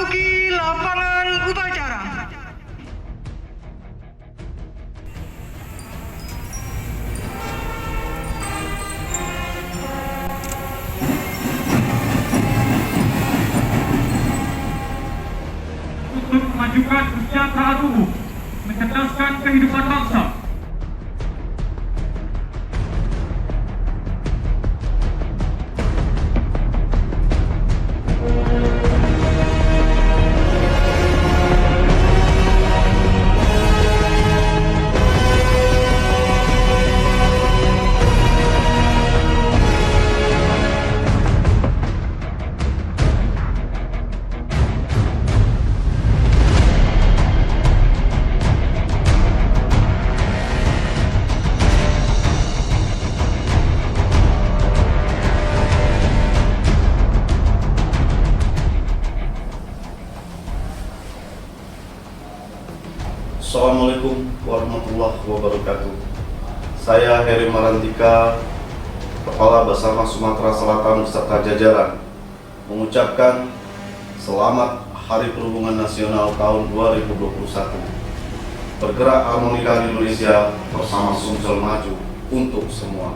Memasuki lapangan upacara. Untuk memajukan kesejahteraan umum, mencerdaskan kehidupan bangsa. Assalamualaikum warahmatullahi wabarakatuh. Saya Heri Marantika, Kepala Basarnas Sumatera Selatan beserta jajaran, mengucapkan selamat Hari Perhubungan Nasional tahun 2021. Bergerak harmonikan Indonesia bersama Sumsel maju untuk semua.